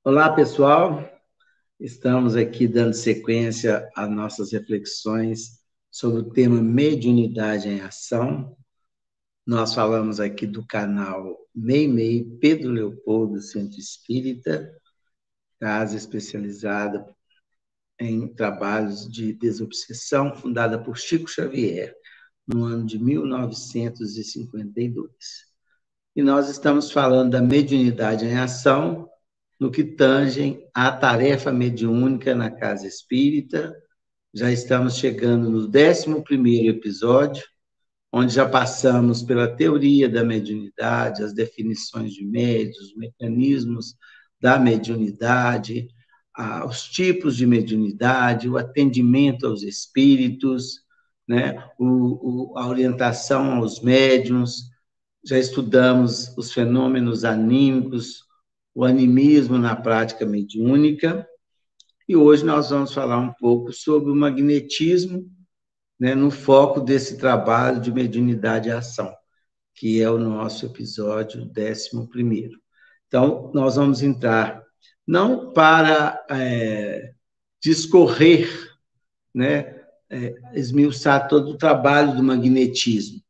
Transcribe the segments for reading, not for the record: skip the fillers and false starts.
Olá, pessoal. Estamos aqui dando sequência às nossas reflexões sobre o tema Mediunidade em Ação. Nós falamos aqui do canal Meimei Pedro Leopoldo Centro Espírita, casa especializada em trabalhos de desobsessão, fundada por Chico Xavier, no ano de 1952. E nós estamos falando da mediunidade em ação, no que tange à tarefa mediúnica na Casa Espírita. Já estamos chegando no 11º episódio, onde já passamos pela teoria da mediunidade, as definições de médiuns, os mecanismos da mediunidade, os tipos de mediunidade, o atendimento aos espíritos, né? A orientação aos médiuns. Já estudamos os fenômenos anímicos, o animismo na prática mediúnica, e hoje nós vamos falar um pouco sobre o magnetismo, né, no foco desse trabalho de mediunidade e ação, que é o nosso episódio 11º. Então, nós vamos entrar, não para discorrer, né, esmiuçar todo o trabalho do magnetismo.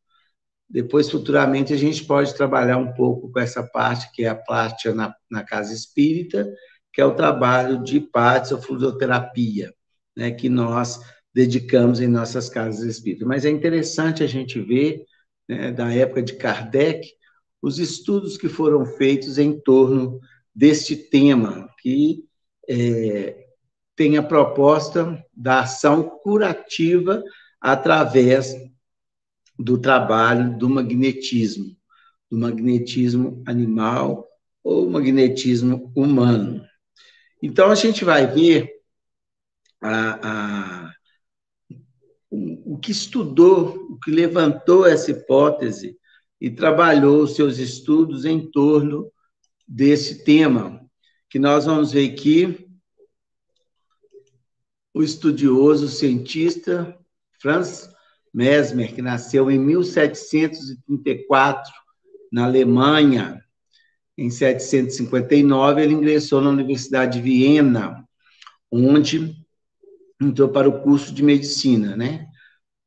Depois, futuramente, a gente pode trabalhar um pouco com essa parte, que é a parte na Casa Espírita, que é o trabalho de partes ou fluidoterapia, né, que nós dedicamos em nossas casas espíritas. Mas é interessante a gente ver, né, da época de Kardec, os estudos que foram feitos em torno deste tema, que tem a proposta da ação curativa através do trabalho do magnetismo animal ou magnetismo humano. Então, a gente vai ver o que estudou, o que levantou essa hipótese e trabalhou os seus estudos em torno desse tema, que nós vamos ver aqui, o estudioso cientista Franz Mesmer, que nasceu em 1734, na Alemanha. Em 1759, ele ingressou na Universidade de Viena, onde entrou para o curso de medicina, né?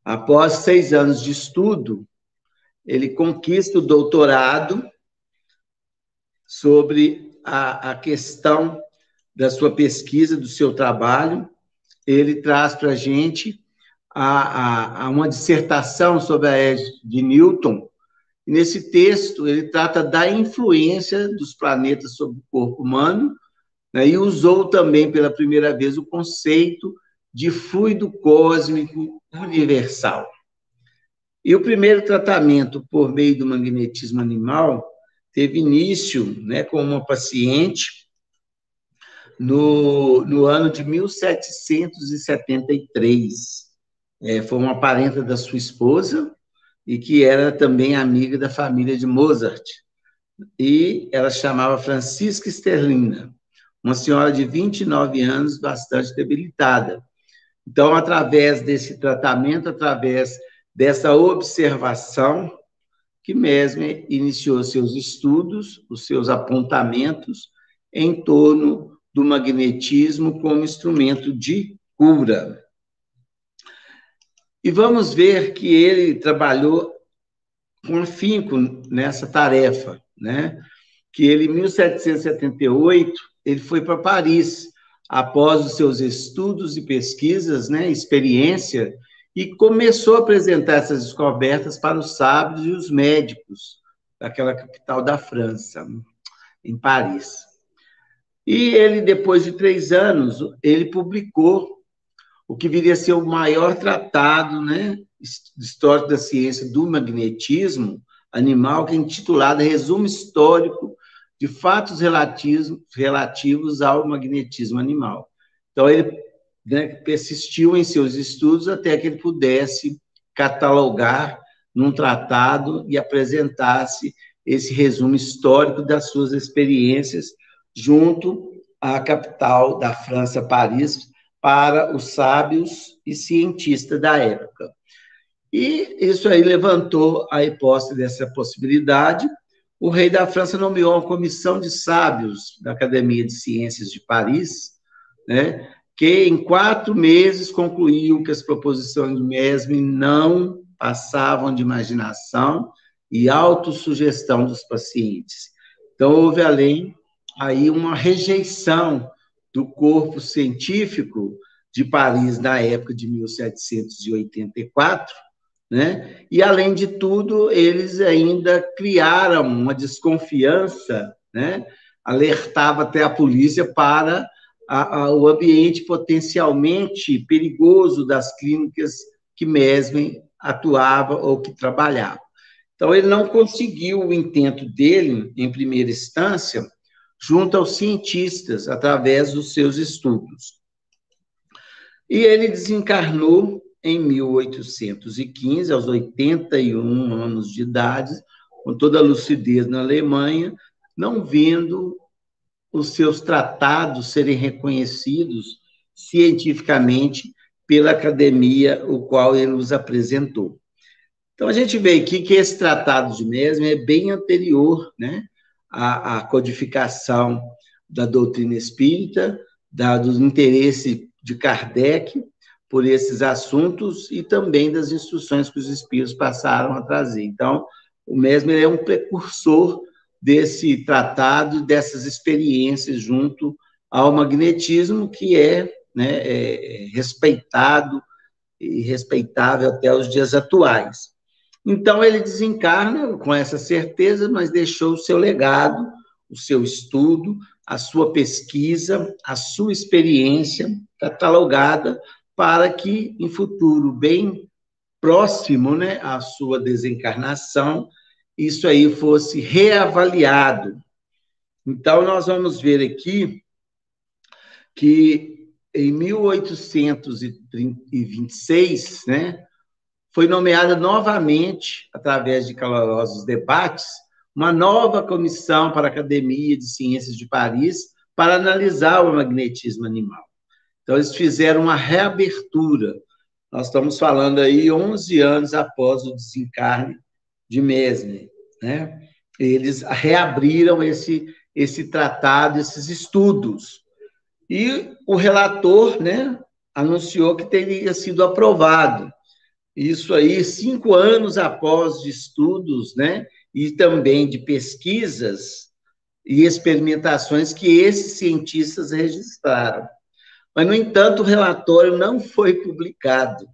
Após 6 anos de estudo, ele conquista o doutorado sobre a questão da sua pesquisa, do seu trabalho. Ele traz para a gente uma dissertação sobre a égide de Newton. E nesse texto, ele trata da influência dos planetas sobre o corpo humano, né, e usou também, pela primeira vez, o conceito de fluido cósmico universal. E o primeiro tratamento por meio do magnetismo animal teve início, né, com uma paciente no ano de 1773. Foi uma parenta da sua esposa e que era também amiga da família de Mozart. E ela chamava Francisca Sterlina, uma senhora de 29 anos, bastante debilitada. Então, através desse tratamento, através dessa observação, que Mesmer iniciou seus estudos, os seus apontamentos em torno do magnetismo como instrumento de cura. E vamos ver que ele trabalhou com afinco nessa tarefa, né? Que ele, em 1778, ele foi para Paris, após os seus estudos e pesquisas, né, experiência, e começou a apresentar essas descobertas para os sábios e os médicos daquela capital da França, em Paris. E ele, depois de 3 anos, ele publicou o que viria a ser o maior tratado, né, histórico da ciência do magnetismo animal, que é intitulado Resumo Histórico de Fatos Relativos ao Magnetismo Animal. Então, ele, né, persistiu em seus estudos até que ele pudesse catalogar num tratado e apresentasse esse resumo histórico das suas experiências junto à capital da França, Paris, para os sábios e cientistas da época. E isso aí levantou a hipótese dessa possibilidade, o rei da França nomeou uma comissão de sábios da Academia de Ciências de Paris, né, que em 4 meses concluiu que as proposições do Mesmer não passavam de imaginação e autossugestão dos pacientes. Então, houve aí uma rejeição do corpo científico de Paris na época de 1784, né? E, além de tudo, eles ainda criaram uma desconfiança, né? Alertava até a polícia para o ambiente potencialmente perigoso das clínicas que Mesmer atuava ou que trabalhava. Então, ele não conseguiu o intento dele, em primeira instância, junto aos cientistas, através dos seus estudos. E ele desencarnou em 1815, aos 81 anos de idade, com toda a lucidez na Alemanha, não vendo os seus tratados serem reconhecidos cientificamente pela academia, o qual ele os apresentou. Então, a gente vê aqui que esse tratado de Mesmer é bem anterior, né, à codificação da doutrina espírita, do interesse de Kardec por esses assuntos e também das instruções que os espíritos passaram a trazer. Então, o Mesmer é um precursor desse tratado e dessas experiências junto ao magnetismo, que né, respeitado e respeitável até os dias atuais. Então, ele desencarna com essa certeza, mas deixou o seu legado, o seu estudo, a sua pesquisa, a sua experiência catalogada para que, em futuro bem próximo, né, à sua desencarnação, isso aí fosse reavaliado. Então, nós vamos ver aqui que em 1826, né, foi nomeada novamente, através de calorosos debates, uma nova comissão para a Academia de Ciências de Paris para analisar o magnetismo animal. Então, eles fizeram uma reabertura. Nós estamos falando aí 11 anos após o desencarne de Mesmer, né? Eles reabriram esse tratado, esses estudos. E o relator, né, anunciou que teria sido aprovado. Isso aí, 5 anos após de estudos, né, e também de pesquisas e experimentações que esses cientistas registraram. Mas, no entanto, o relatório não foi publicado,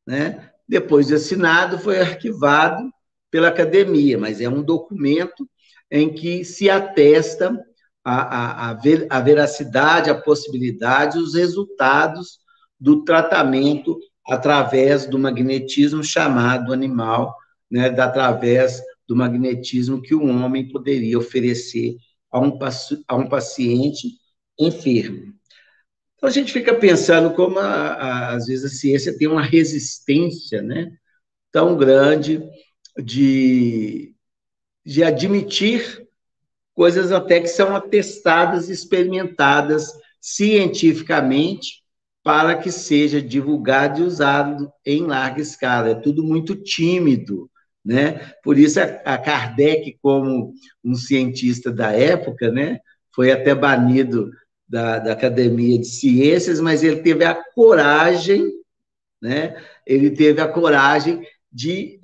né? Depois de assinado, foi arquivado pela academia, mas é um documento em que se atesta a veracidade, a possibilidade, os resultados do tratamento através do magnetismo chamado animal, né, através do magnetismo que o homem poderia oferecer a um paciente enfermo. Então, a gente fica pensando como, às vezes, a ciência tem uma resistência, né, tão grande de admitir coisas até que são atestadas, experimentadas cientificamente, para que seja divulgado e usado em larga escala. É tudo muito tímido, né? Por isso, a Kardec, como um cientista da época, né, foi até banido da Academia de Ciências, mas ele teve a coragem, né? Ele teve a coragem de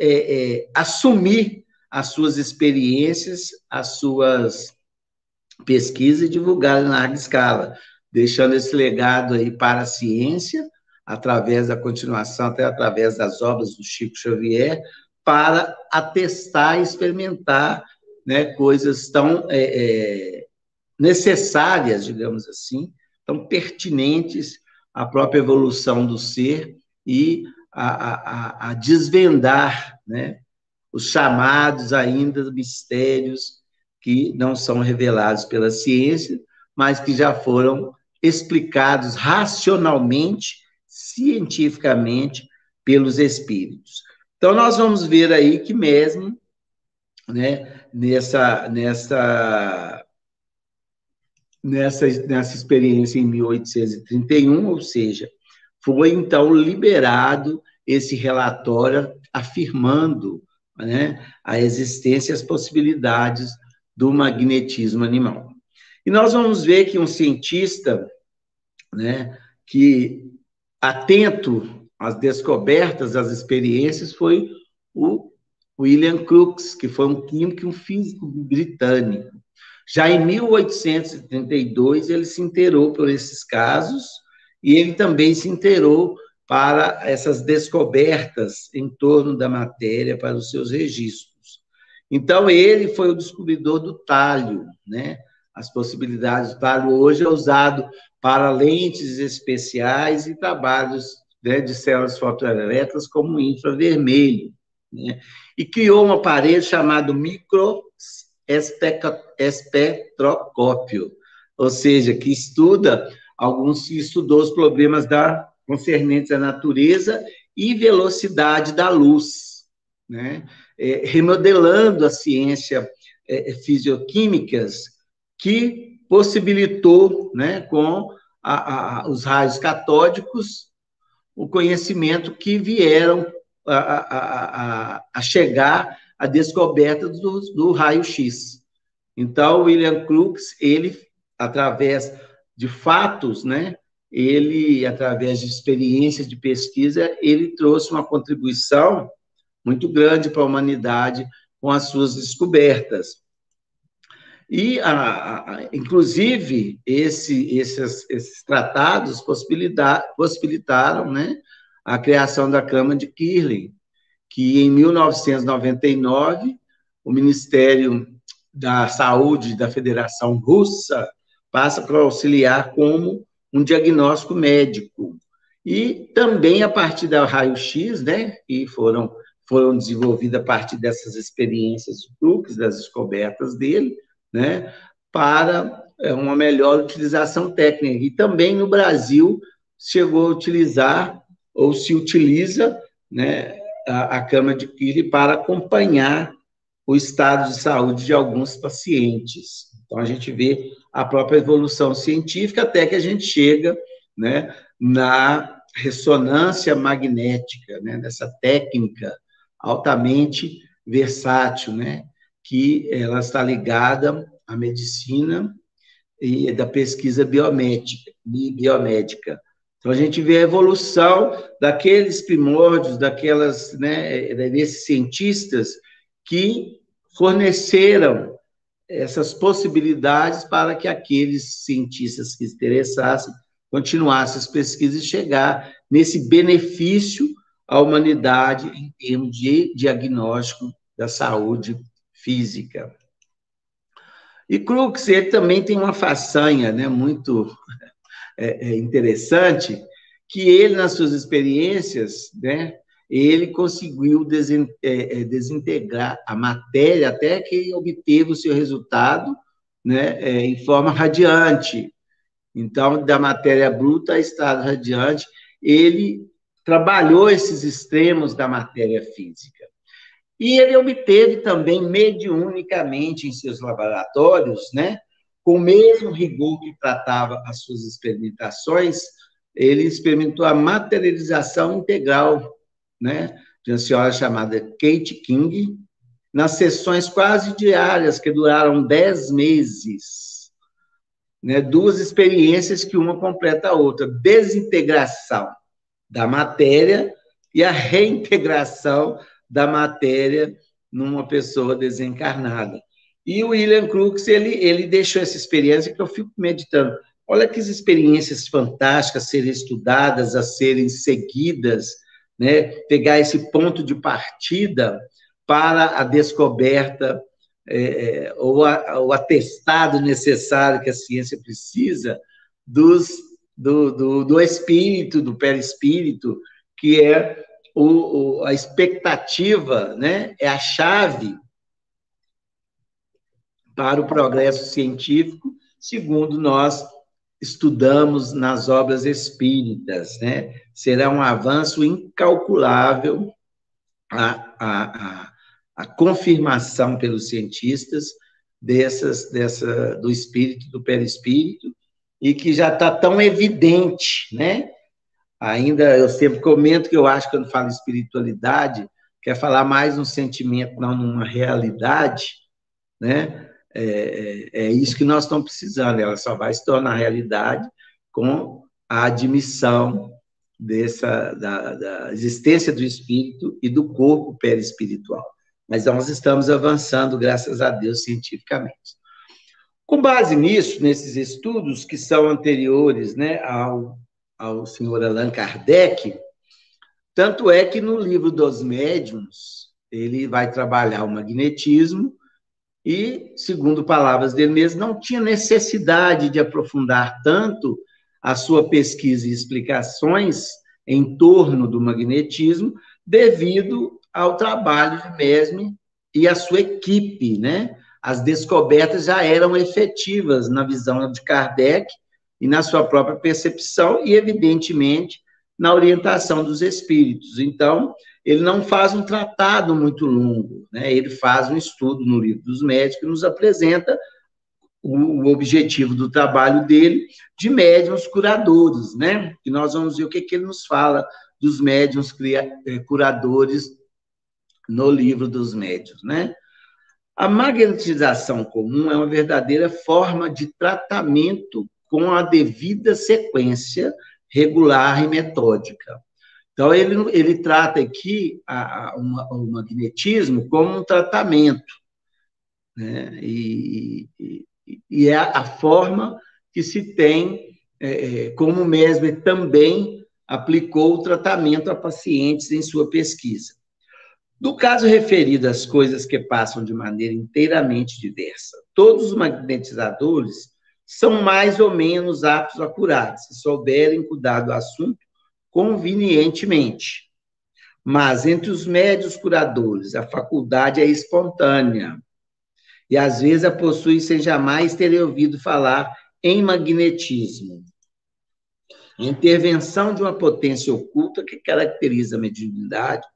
assumir as suas experiências, as suas pesquisas e divulgar em larga escala, deixando esse legado aí para a ciência, através da continuação, até através das obras do Chico Xavier, para atestar e experimentar, né, coisas tão necessárias, digamos assim, tão pertinentes à própria evolução do ser e a desvendar, né, os chamados ainda mistérios que não são revelados pela ciência, mas que já foram explicados racionalmente, cientificamente, pelos espíritos. Então, nós vamos ver aí que mesmo, né, nessa experiência em 1831, ou seja, foi, então, liberado esse relatório afirmando né, a existência e as possibilidades do magnetismo animal. E nós vamos ver que um cientista, né, que atento às descobertas, às experiências, foi o William Crookes, que foi um químico e um físico britânico. Já em 1832, ele se inteirou por esses casos e ele também se inteirou para essas descobertas em torno da matéria, para os seus registros. Então, ele foi o descobridor do talho, né? As possibilidades do talho hoje é usado para lentes especiais e trabalhos, né, de células fotoelétricas como infravermelho, né? E criou um aparelho chamado microespectroscópio, ou seja, que estudou os problemas concernentes à natureza e velocidade da luz, né? Remodelando a ciência fisioquímicas que possibilitou, né, com os raios catódicos, o conhecimento que vieram a chegar à descoberta do raio-x. Então, William Crookes, ele, através de fatos, né, ele, através de experiências de pesquisa, ele trouxe uma contribuição muito grande para a humanidade com as suas descobertas. E, inclusive, esses tratados possibilitaram, né, a criação da Câmara de Kirlen, que, em 1999, o Ministério da Saúde da Federação Russa passa para auxiliar como um diagnóstico médico. E também, a partir da raio-x, né, que foram desenvolvidas a partir dessas experiências de Crookes, das descobertas dele, né, para uma melhor utilização técnica. E também no Brasil chegou a utilizar, ou se utiliza, né, a Câmara de Kirlen para acompanhar o estado de saúde de alguns pacientes. Então, a gente vê a própria evolução científica até que a gente chega, né, na ressonância magnética, né, nessa técnica altamente versátil, né, que ela está ligada à medicina e da pesquisa biomédica. Então, a gente vê a evolução daqueles primórdios, desses cientistas que forneceram essas possibilidades para que aqueles cientistas que se interessassem continuassem as pesquisas e chegar nesse benefício à humanidade em termos de diagnóstico da saúde física. E Crookes, ele também tem uma façanha, né, muito interessante, que ele, nas suas experiências, né, ele conseguiu desintegrar a matéria até que obteve o seu resultado, né, em forma radiante. Então, da matéria bruta a estado radiante, ele trabalhou esses extremos da matéria física. E ele obteve também, mediunicamente, em seus laboratórios, né, com o mesmo rigor que tratava as suas experimentações, ele experimentou a materialização integral, né, de uma senhora chamada Kate King, nas sessões quase diárias, que duraram 10 meses. Né, duas experiências que uma completa a outra: desintegração da matéria e a reintegração da matéria numa pessoa desencarnada. E o William Crookes, ele deixou essa experiência que eu fico meditando. Olha que experiências fantásticas a serem estudadas, a serem seguidas, né? Pegar esse ponto de partida para a descoberta ou o atestado necessário que a ciência precisa do espírito, do perispírito, que é a expectativa, né? É a chave para o progresso científico, segundo nós estudamos nas obras espíritas, né? Será um avanço incalculável a confirmação pelos cientistas do espírito, do perispírito, e que já está tão evidente, né? Ainda, eu sempre comento que eu acho que, quando falo em espiritualidade, quer falar mais num sentimento, não numa realidade, né? É isso que nós estamos precisando. Ela só vai se tornar realidade com a admissão da existência do espírito e do corpo perispiritual. Mas nós estamos avançando, graças a Deus, cientificamente. Com base nisso, nesses estudos que são anteriores, né, ao senhor Allan Kardec, tanto é que no livro dos médiuns, ele vai trabalhar o magnetismo e, segundo palavras dele mesmo, não tinha necessidade de aprofundar tanto a sua pesquisa e explicações em torno do magnetismo, devido ao trabalho de Mesmer e a sua equipe, né? As descobertas já eram efetivas na visão de Kardec e na sua própria percepção e, evidentemente, na orientação dos espíritos. Então, ele não faz um tratado muito longo, né? Ele faz um estudo no Livro dos Médiuns que nos apresenta o objetivo do trabalho dele de médiuns curadores, né? E nós vamos ver o que ele nos fala dos médiuns curadores no Livro dos Médiuns, né? A magnetização comum é uma verdadeira forma de tratamento com a devida sequência regular e metódica. Então, ele trata aqui o magnetismo como um tratamento, né? E é a forma que se tem, como o Mesmer também aplicou o tratamento a pacientes em sua pesquisa. No caso referido às coisas que passam de maneira inteiramente diversa, todos os magnetizadores são mais ou menos aptos a curar, se souberem cuidar do assunto convenientemente. Mas entre os médiuns curadores, a faculdade é espontânea, e às vezes a possui sem jamais terem ouvido falar em magnetismo. A intervenção de uma potência oculta que caracteriza a mediunidade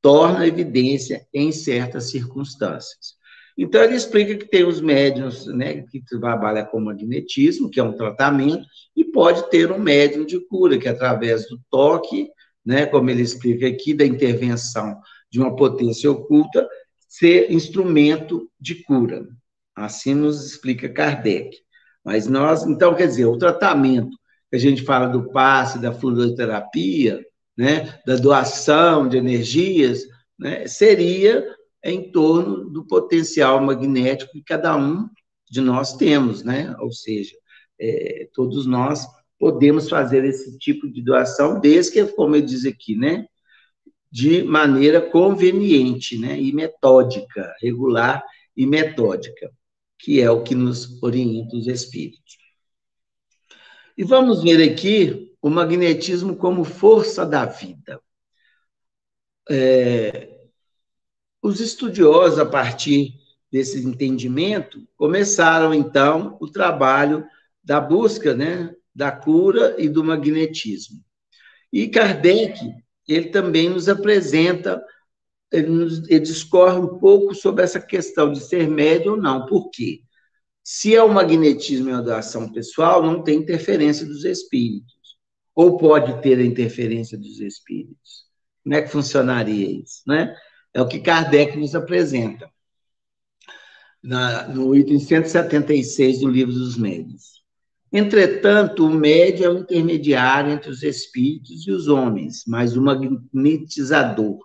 torna evidência em certas circunstâncias. Então, ele explica que tem os médiuns, né, que trabalham com magnetismo, que é um tratamento, e pode ter um médium de cura, que através do toque, né, como ele explica aqui, da intervenção de uma potência oculta, ser instrumento de cura. Assim nos explica Kardec. Mas então, quer dizer, o tratamento que a gente fala do passe, da fluidoterapia, né, da doação de energias, né, seria em torno do potencial magnético que cada um de nós temos, né? Ou seja, todos nós podemos fazer esse tipo de doação, desde que, como eu diz aqui, né, de maneira conveniente, né, e metódica, regular e metódica, que é o que nos orienta os espíritos. E vamos ver aqui o magnetismo como força da vida. Os estudiosos, a partir desse entendimento, começaram, então, o trabalho da busca, né, da cura e do magnetismo. E Kardec, ele também nos apresenta, ele discorre um pouco sobre essa questão de ser médium ou não. Por quê? Se é o magnetismo e a doação pessoal, não tem interferência dos espíritos. Ou pode ter a interferência dos espíritos. Como é que funcionaria isso, né? É o que Kardec nos apresenta no item 176 do Livro dos Médiuns. Entretanto, o médium é o intermediário entre os espíritos e os homens, mas o magnetizador,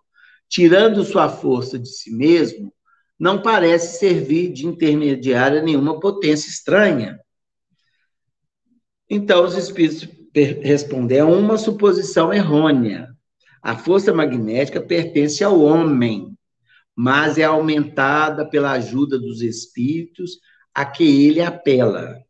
tirando sua força de si mesmo, não parece servir de intermediário a nenhuma potência estranha. Então, os espíritos respondem: é uma suposição errônea. A força magnética pertence ao homem, mas é aumentada pela ajuda dos espíritos a que ele apela.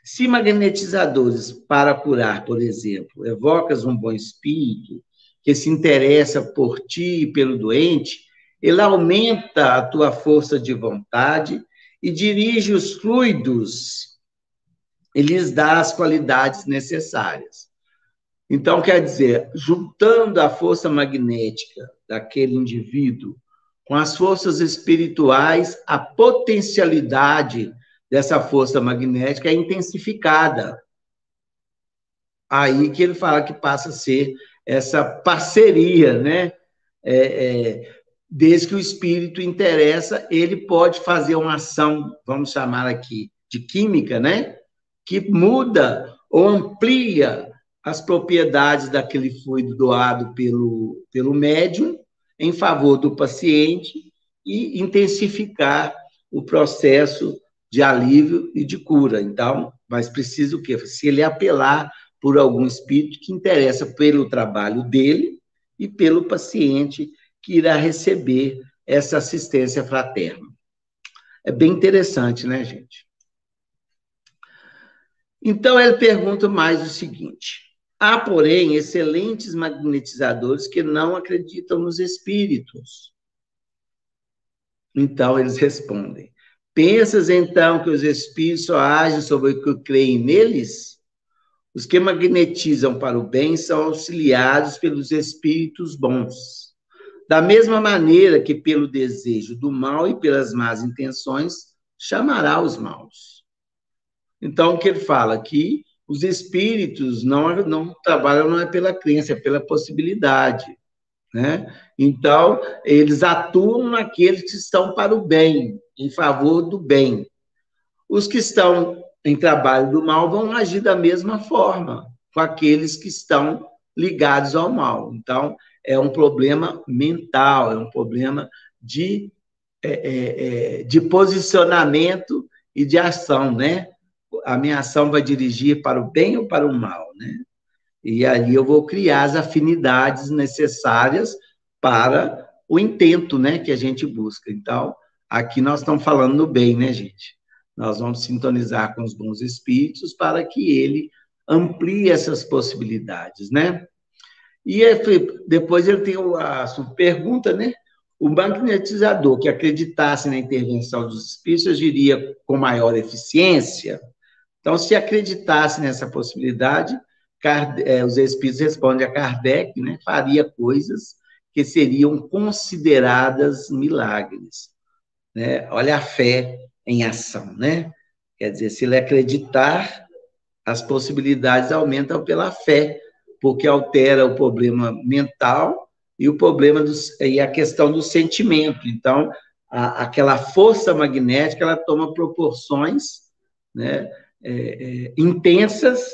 Se magnetizadores para curar, por exemplo, evocas um bom espírito que se interessa por ti e pelo doente, ele aumenta a tua força de vontade e dirige os fluidos e lhes dá as qualidades necessárias. Então, quer dizer, juntando a força magnética daquele indivíduo com as forças espirituais, a potencialidade dessa força magnética é intensificada. Aí que ele fala que passa a ser essa parceria, né? desde que o espírito interessa, ele pode fazer uma ação, vamos chamar aqui, de química, né? Que muda ou amplia as propriedades daquele fluido doado pelo médium em favor do paciente e intensificar o processo de alívio e de cura. Então, mas precisa o quê? Se ele apelar por algum espírito que interessa pelo trabalho dele e pelo paciente que irá receber essa assistência fraterna. É bem interessante, né, gente? Então, ele pergunta mais o seguinte: há, porém, excelentes magnetizadores que não acreditam nos espíritos. Então, eles respondem: pensas, então, que os espíritos só agem sobre o que creem neles? Os que magnetizam para o bem são auxiliados pelos espíritos bons. Da mesma maneira que pelo desejo do mal e pelas más intenções, chamará os maus. Então, o que ele fala aqui, os espíritos não trabalham não é pela crença, é pela possibilidade, né? Então, eles atuam naqueles que estão para o bem, em favor do bem. Os que estão em trabalho do mal vão agir da mesma forma com aqueles que estão ligados ao mal. Então, é um problema mental, é um problema de posicionamento e de ação, né? A minha ação vai dirigir para o bem ou para o mal, né? E aí eu vou criar as afinidades necessárias para o intento, né, que a gente busca. Então, aqui nós estamos falando do bem, né, gente? Nós vamos sintonizar com os bons espíritos para que ele amplie essas possibilidades, né? E depois ele tem a sua pergunta, né? O magnetizador que acreditasse na intervenção dos espíritos agiria com maior eficiência. Então, se acreditasse nessa possibilidade, os espíritos respondem a Kardec, né? Faria coisas que seriam consideradas milagres, né? Olha a fé em ação, né? Quer dizer, se ele acreditar, as possibilidades aumentam pela fé, porque altera o problema mental e o problema e a questão do sentimento. Então, aquela força magnética ela toma proporções, né, intensas,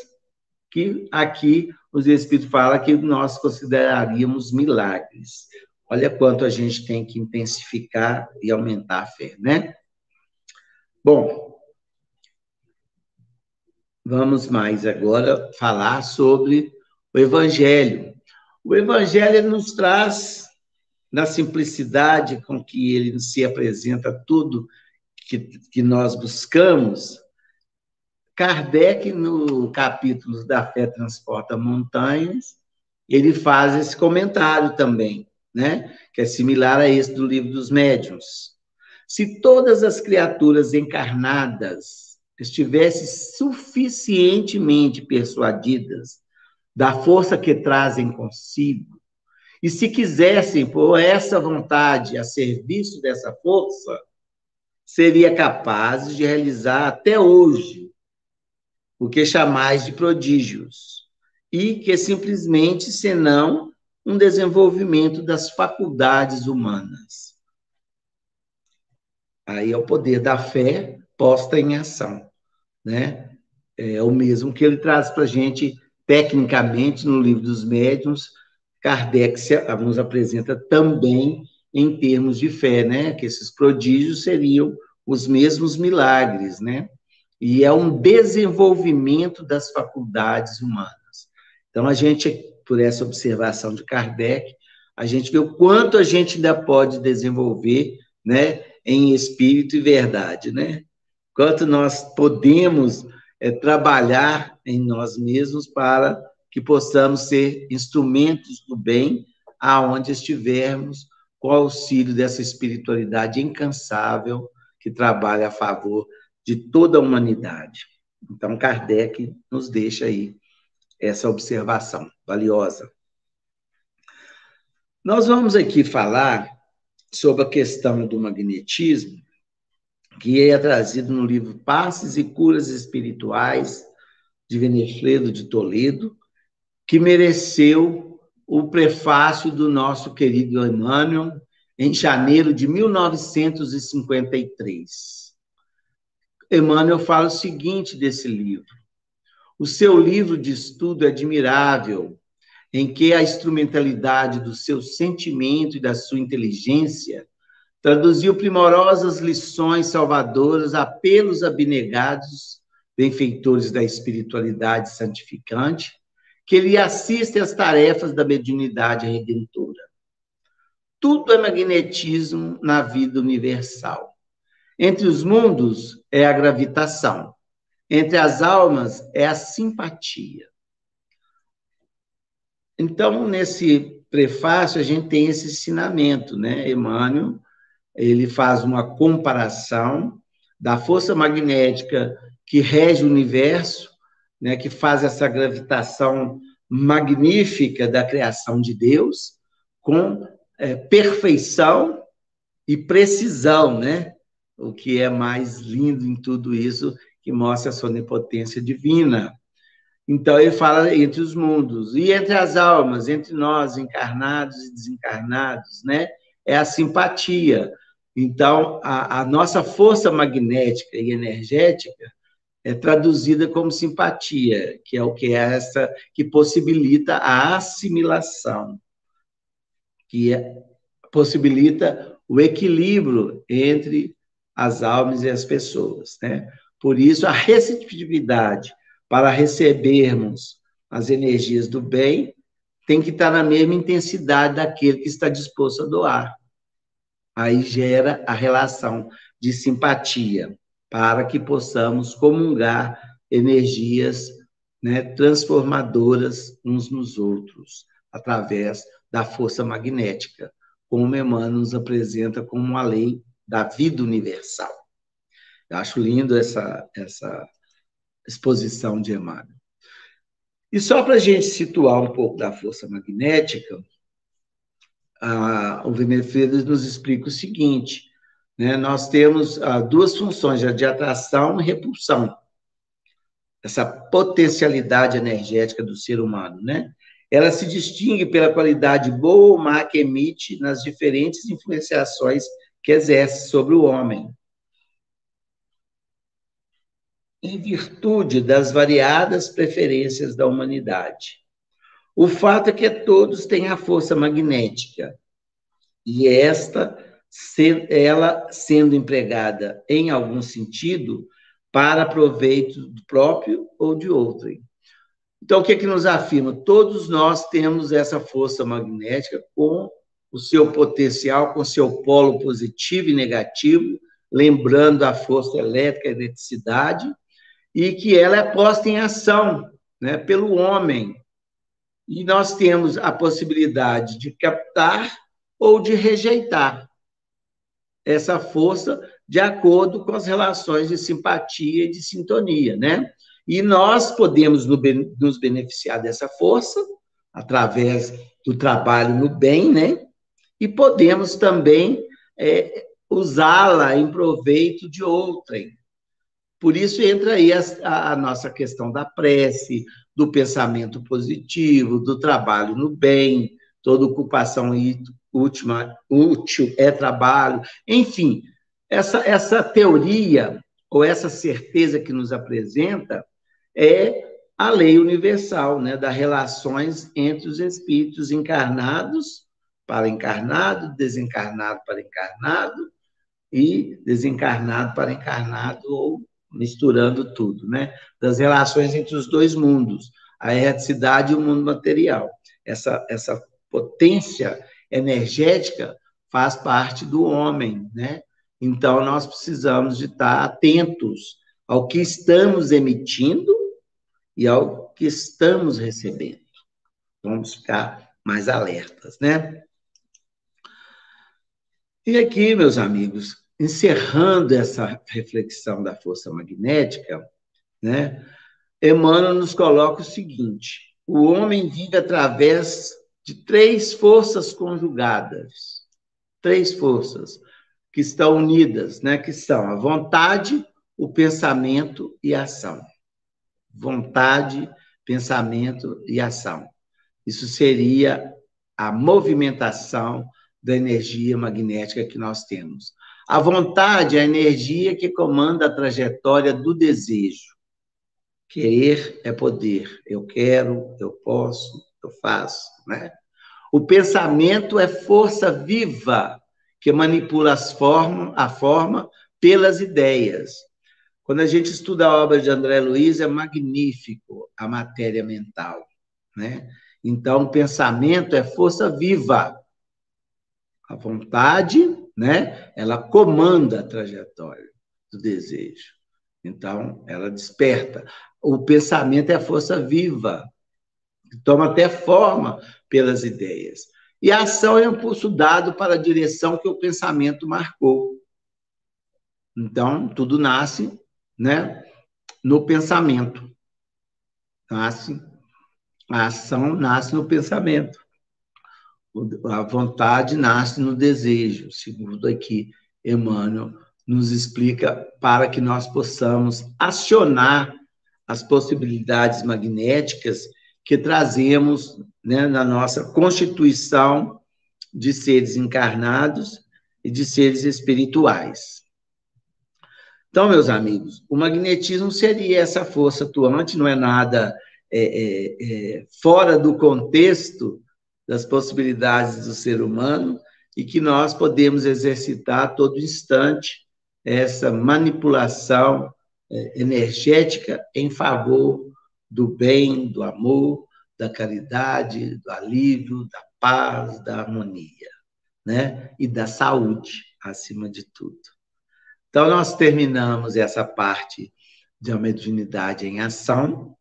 que aqui os Espíritos falam que nós consideraríamos milagres. Olha quanto a gente tem que intensificar e aumentar a fé, né? Bom, vamos mais agora falar sobre o Evangelho. O Evangelho nos traz, na simplicidade com que ele se apresenta tudo que nós buscamos. Kardec, no capítulo da Fé Transporta Montanhas, ele faz esse comentário também, né? Que é similar a esse do Livro dos Médiuns. Se todas as criaturas encarnadas estivessem suficientemente persuadidas da força que trazem consigo, e se quisessem pôr essa vontade a serviço dessa força, seria capazes de realizar até hoje o que chamais de prodígios, e que simplesmente senão um desenvolvimento das faculdades humanas. Aí é o poder da fé posta em ação, né? É o mesmo que ele traz para a gente, tecnicamente, no Livro dos Médiuns. Kardec nos apresenta também em termos de fé, né? Que esses prodígios seriam os mesmos milagres, né? E é um desenvolvimento das faculdades humanas. Então, a gente, por essa observação de Kardec, a gente vê o quanto a gente ainda pode desenvolver, né, em espírito e verdade, né? Quanto nós podemos trabalhar em nós mesmos para que possamos ser instrumentos do bem aonde estivermos, com o auxílio dessa espiritualidade incansável que trabalha a favor de toda a humanidade. Então, Kardec nos deixa aí essa observação valiosa. Nós vamos aqui falar sobre a questão do magnetismo, que é trazido no livro Passes e Curas Espirituais, de Venefredo de Toledo, que mereceu o prefácio do nosso querido Emmanuel, em janeiro de 1953. Emmanuel fala o seguinte desse livro: o seu livro de estudo é admirável, em que a instrumentalidade do seu sentimento e da sua inteligência traduziu primorosas lições salvadoras, apelos abnegados, benfeitores da espiritualidade santificante, que lhe assistem às tarefas da mediunidade redentora. Tudo é magnetismo na vida universal. Entre os mundos é a gravitação. Entre as almas é a simpatia. Então, nesse prefácio, a gente tem esse ensinamento, né? Emmanuel, ele faz uma comparação da força magnética que rege o universo, né? Que faz essa gravitação magnífica da criação de Deus, com perfeição e precisão, né? O que é mais lindo em tudo isso, que mostra a sua onipotência divina. Então, ele fala entre os mundos, e entre as almas, entre nós, encarnados e desencarnados, né? É a simpatia. Então, a nossa força magnética e energética é traduzida como simpatia, que é o que é essa que possibilita a assimilação, possibilita o equilíbrio entre as almas e as pessoas, né? Por isso, a receptividade para recebermos as energias do bem tem que estar na mesma intensidade daquele que está disposto a doar. Aí gera a relação de simpatia, para que possamos comungar energias, né, transformadoras uns nos outros, através da força magnética, como Emmanuel nos apresenta como uma lei da vida universal. Eu acho lindo essa exposição de Emmanuel. E só para a gente situar um pouco da força magnética, o Venefredo nos explica o seguinte, né? Nós temos duas funções, a de atração e repulsão, essa potencialidade energética do ser humano, né? Ela se distingue pela qualidade boa ou má que emite nas diferentes influenciações que exerce sobre o homem, em virtude das variadas preferências da humanidade. O fato é que todos têm a força magnética, e ela sendo empregada em algum sentido para proveito próprio ou de outrem. Então, o que nos afirma? Todos nós temos essa força magnética com o seu potencial, com o seu polo positivo e negativo, lembrando a força elétrica e a eletricidade, e que ela é posta em ação, né, pelo homem. E nós temos a possibilidade de captar ou de rejeitar essa força de acordo com as relações de simpatia e de sintonia, né? E nós podemos nos beneficiar dessa força através do trabalho no bem, né? E podemos também usá-la em proveito de outrem. Por isso entra aí a nossa questão da prece, do pensamento positivo, do trabalho no bem, toda ocupação útil é trabalho. Enfim, essa teoria, ou essa certeza que nos apresenta, é a lei universal, né, das relações entre os espíritos encarnados para encarnado, desencarnado para encarnado, e desencarnado para encarnado, ou misturando tudo, né? Das relações entre os dois mundos, a erraticidade e o mundo material. Essa potência energética faz parte do homem, né? Então, nós precisamos de estar atentos ao que estamos emitindo e ao que estamos recebendo. Vamos ficar mais alertas, né? E aqui, meus amigos, encerrando essa reflexão da força magnética, né, Emmanuel nos coloca o seguinte: o homem vive através de três forças conjugadas, três forças que estão unidas, né, que são a vontade, o pensamento e a ação. Vontade, pensamento e ação. Isso seria a movimentação da energia magnética que nós temos. A vontade é a energia que comanda a trajetória do desejo. Querer é poder. Eu quero, eu posso, eu faço, né? O pensamento é força viva que manipula a forma pelas ideias. Quando a gente estuda a obra de André Luiz, é magnífico a matéria mental, né? Então, o pensamento é força viva. A vontade, né? Ela comanda a trajetória do desejo. Então, ela desperta. O pensamento é a força viva, que toma até forma pelas ideias. E a ação é um impulso dado para a direção que o pensamento marcou. Então, tudo nasce, né, no pensamento. A ação nasce no pensamento. A vontade nasce no desejo, segundo aqui Emmanuel nos explica, para que nós possamos acionar as possibilidades magnéticas que trazemos, né, na nossa constituição de seres encarnados e de seres espirituais. Então, meus amigos, o magnetismo seria essa força atuante, não é nada fora do contexto das possibilidades do ser humano, e que nós podemos exercitar a todo instante essa manipulação energética em favor do bem, do amor, da caridade, do alívio, da paz, da harmonia, né? E da saúde, acima de tudo. Então, nós terminamos essa parte de mediunidade em ação.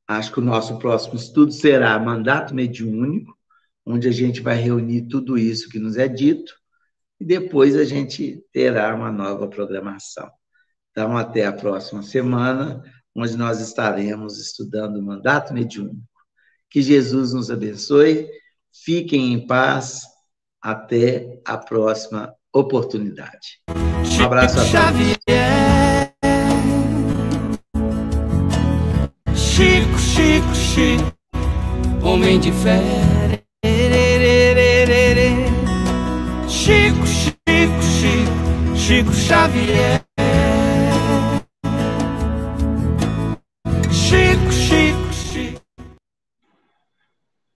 Acho que o nosso próximo estudo será mandato mediúnico, onde a gente vai reunir tudo isso que nos é dito, e depois a gente terá uma nova programação. Então, até a próxima semana, onde nós estaremos estudando o mandato mediúnico. Que Jesus nos abençoe, fiquem em paz, até a próxima oportunidade. Um abraço a todos. Chico, homem de fé. Chico Xavier.